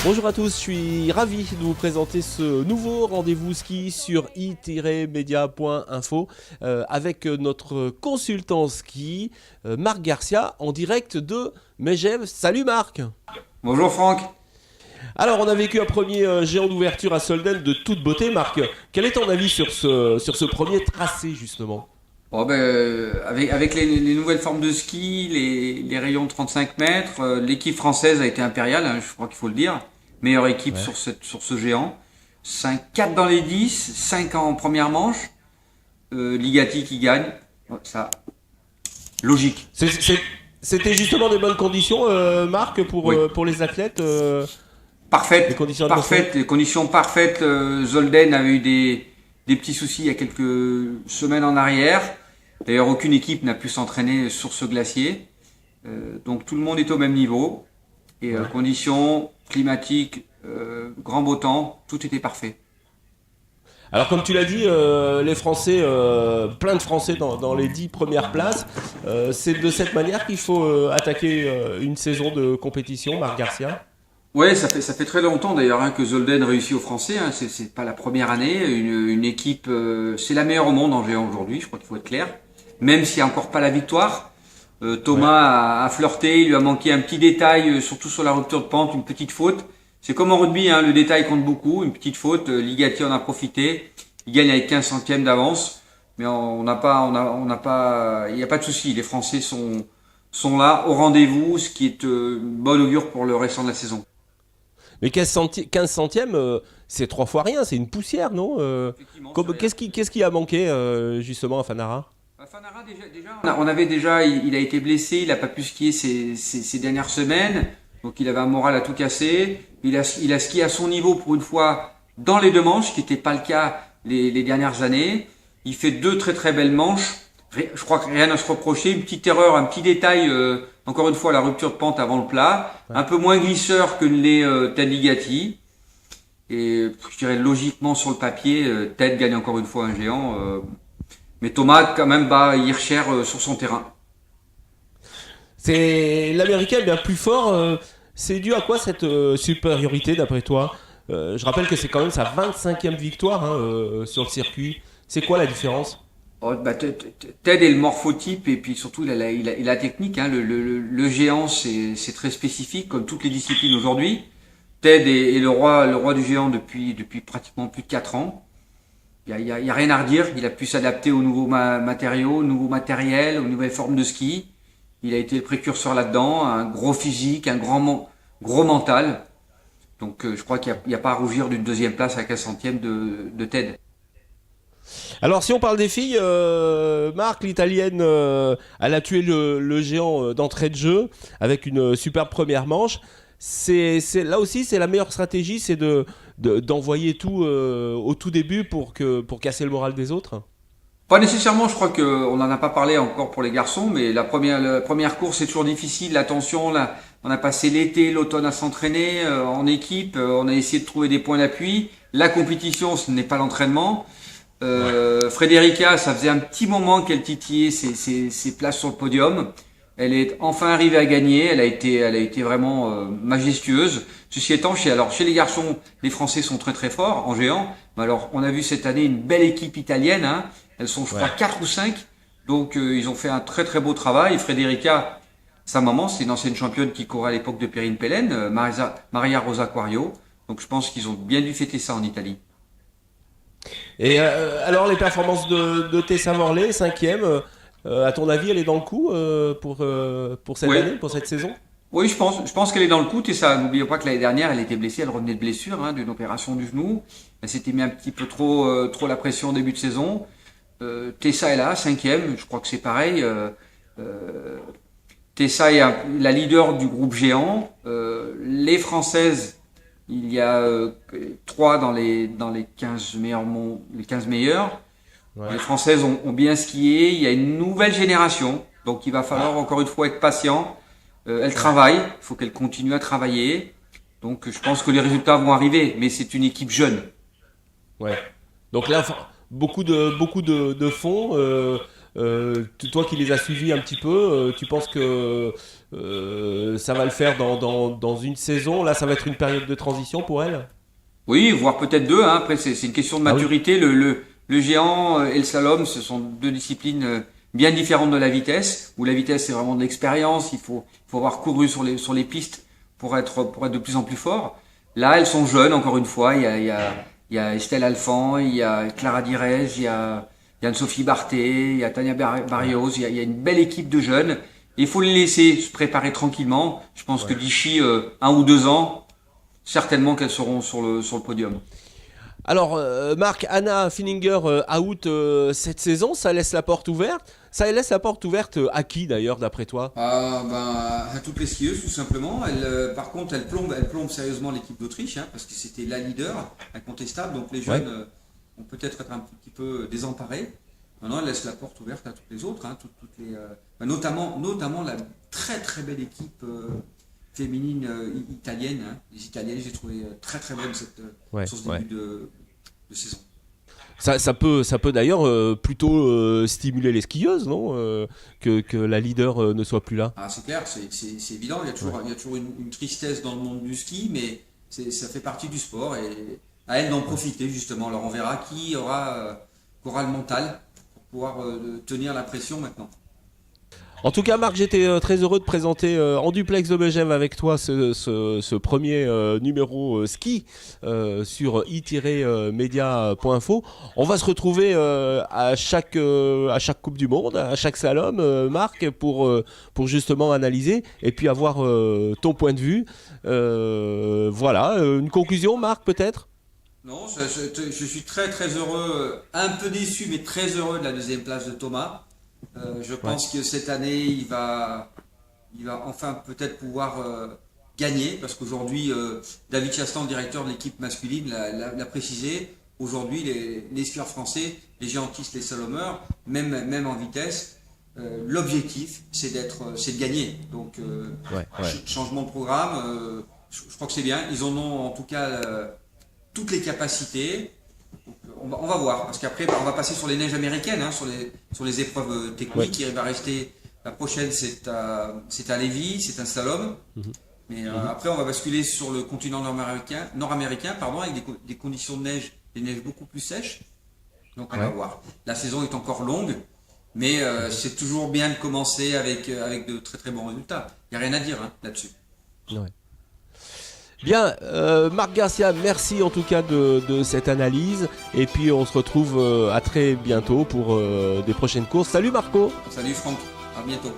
Bonjour à tous, je suis ravi de vous présenter ce nouveau rendez-vous ski sur i-media.info avec notre consultant ski Marc Garcia en direct de Megève. Salut Marc. Bonjour Franck. Alors on a vécu un premier géant d'ouverture à Solden de toute beauté. Marc, quel est ton avis sur ce premier tracé justement? Bon, avec les nouvelles formes de ski, les rayons de 35 mètres, l'équipe française a été impériale, hein, je crois qu'il faut le dire. Meilleure équipe Ouais. sur ce géant. 4 dans les 10, 5 en première manche. Ligati qui gagne. Ouais, ça, logique. C'était justement des bonnes conditions, Marc, Oui. pour les athlètes, les Parfaite, conditions atmosphériques. parfaite, les conditions parfaites. Zolden avait eu des petits soucis il y a quelques semaines en arrière. D'ailleurs, aucune équipe n'a pu s'entraîner sur ce glacier. Donc tout le monde est au même niveau. Et Ouais. conditions climatiques, grand beau temps, tout était parfait. Alors comme tu l'as dit, les Français, plein de Français dans les 10 premières places, c'est de cette manière qu'il faut attaquer une saison de compétition, Marc Garcia. Ouais, ça fait très longtemps d'ailleurs hein, que Zolden réussit aux Français. Hein. C'est pas la première année. Une équipe, c'est la meilleure au monde en géant aujourd'hui. Je crois qu'il faut être clair. Même s'il n'y a encore pas la victoire. Ouais. Thomas a flirté, il lui a manqué un petit détail, surtout sur la rupture de pente, une petite faute. C'est comme en rugby, hein, le détail compte beaucoup, une petite faute. Ligati en a profité. Il gagne avec 15 centièmes d'avance, mais on n'a pas, il n'y a pas de souci. Les Français sont là au rendez-vous, ce qui est bon augure pour le restant de la saison. Mais 15 centièmes, c'est 3 fois rien, c'est une poussière, non Effectivement, c'est rien. Qu'est-ce qui a manqué justement à Fanara? Fanara, on avait déjà, il a été blessé, il n'a pas pu skier ces dernières semaines, donc il avait un moral à tout casser. Il a skié à son niveau pour une fois dans les deux manches, ce qui n'était pas le cas les dernières années. Il fait deux très très belles manches. Je crois que rien à se reprocher. Une petite erreur, un petit détail, encore une fois, la rupture de pente avant le plat. Ouais. Un peu moins glisseur que les Ted Ligati. Et je dirais logiquement sur le papier, Ted gagne encore une fois un géant. Mais Thomas, quand même, bat Hirscher sur son terrain. C'est l'Américain est bien plus fort. C'est dû à quoi cette supériorité d'après toi? Je rappelle que c'est quand même sa 25e victoire hein, sur le circuit. C'est quoi la différence? Oh, Ted est le morphotype et puis surtout il a la technique. Hein. Le géant, c'est très spécifique, comme toutes les disciplines aujourd'hui. Ted est le roi du géant depuis pratiquement plus de 4 ans. Il y a rien à redire. Il a pu s'adapter aux nouveaux matériaux, aux nouveaux matériels, aux nouvelles formes de ski. Il a été le précurseur là-dedans. Un gros physique, gros mental. Donc je crois qu'il y a pas à rougir d'une deuxième place à 15 centièmes de Ted. Alors si on parle des filles, Marc, l'italienne, elle a tué le géant d'entrée de jeu avec une superbe première manche. Là aussi, c'est la meilleure stratégie, c'est d'envoyer tout au tout début pour casser le moral des autres. Pas nécessairement, je crois qu'on n'en a pas parlé encore pour les garçons, mais la première course c'est toujours difficile. L'attention, là, on a passé l'été, l'automne à s'entraîner en équipe, on a essayé de trouver des points d'appui. La compétition, ce n'est pas l'entraînement. Ouais. Frédérica, ça faisait un petit moment qu'elle titillait ses places sur le podium. Elle est enfin arrivée à gagner. Elle a été vraiment majestueuse. Ceci étant, chez les garçons, les Français sont très très forts en géant. Mais alors, on a vu cette année une belle équipe italienne. Hein. Elles sont, je crois, Ouais. 4 ou 5. Donc, ils ont fait un très très beau travail. Frédérica, sa maman, c'est une ancienne championne qui courait à l'époque de Perrine Pellen, Maria Rosa Quario. Donc, je pense qu'ils ont bien dû fêter ça en Italie. Et alors les performances de Tessa Morley, cinquième, à ton avis, elle est dans le coup pour cette Oui, année, pour cette saison? oui, je pense qu'elle est dans le coup. Et ça, n'oublions pas que l'année dernière, elle était blessée, elle revenait de blessure, hein, d'une opération du genou. Elle s'était mis un petit peu trop la pression au début de saison. Tessa est là, cinquième. Je crois que c'est pareil. Euh, Tessa est la leader du groupe géant. Les Françaises, il y a trois dans les 15 meilleurs, les 15 meilleurs. Les Ouais. Françaises ont bien skié. Il y a une nouvelle génération, donc il va falloir encore une fois être patient. Elle Ouais. travaille, il faut qu'elle continue à travailler. Donc je pense que les résultats vont arriver, mais c'est une équipe jeune. Ouais. Donc là, beaucoup de fonds. Toi qui les as suivis un petit peu, tu penses que ça va le faire dans une saison? Là, ça va être une période de transition pour elle? Oui, voire peut-être deux. Hein. Après, c'est une question de Ah oui. maturité. Le géant et le slalom, ce sont deux disciplines bien différentes de la vitesse. Où la vitesse, c'est vraiment de l'expérience. Il faut avoir couru sur les pistes pour être de plus en plus fort. Là, elles sont jeunes, encore une fois. Il y a Estelle Alphand, il y a Clara Direz, il y a Anne-Sophie Barthé, il y a Tania Barrios. Il y a une belle équipe de jeunes. Et il faut les laisser se préparer tranquillement. Je pense que d'ici 1 ou 2 ans, certainement qu'elles seront sur le podium. Alors, Marc, Anna Finninger out cette saison, ça laisse la porte ouverte. Ça laisse la porte ouverte à qui d'ailleurs, d'après toi? À toutes les skieuses, tout simplement. Par contre, elle plombe sérieusement l'équipe d'Autriche, hein, parce que c'était la leader, incontestable. Donc les jeunes vont peut-être être un petit peu désemparés. Maintenant, elle laisse la porte ouverte à toutes les autres, hein, notamment la très très belle équipe féminine italienne. Hein. Les Italiennes, j'ai trouvé très très bonne sur ce début de saison. Ça peut d'ailleurs plutôt stimuler les skieuses, non, que la leader ne soit plus là. Ah, c'est clair, c'est évident. Il y a toujours une tristesse dans le monde du ski, mais ça fait partie du sport et à elle d'en profiter justement. Alors on verra qui aura le mental pour pouvoir tenir la pression maintenant. En tout cas, Marc, j'étais très heureux de présenter en duplex de Megève avec toi ce premier numéro ski sur i-media.info. On va se retrouver à chaque Coupe du Monde, à chaque slalom, Marc, pour justement analyser et puis avoir ton point de vue. Voilà, une conclusion, Marc, peut-être? Non, je suis très très heureux, un peu déçu, mais très heureux de la deuxième place de Thomas. Je pense que cette année, il va enfin peut-être pouvoir gagner, parce qu'aujourd'hui, David Chastan, le directeur de l'équipe masculine, l'a précisé. Aujourd'hui, les skieurs français, les géantistes, les salomeurs, même en vitesse, l'objectif, c'est de gagner. Donc, changement de programme, je crois que c'est bien. Ils en ont en tout cas toutes les capacités. On va voir, parce qu'après on va passer sur les neiges américaines, hein, sur les épreuves techniques. Il va rester, la prochaine c'est à Lévis, c'est un slalom. Mais après on va basculer sur le continent nord-américain, avec des conditions de neige, des neiges beaucoup plus sèches. Donc on va voir. La saison est encore longue, mais c'est toujours bien de commencer avec de très très bons résultats. Il n'y a rien à dire là-dessus. Ouais. Bien, Marc Garcia, merci en tout cas de cette analyse. Et puis on se retrouve à très bientôt pour des prochaines courses. Salut Marco. Salut Franck, à bientôt.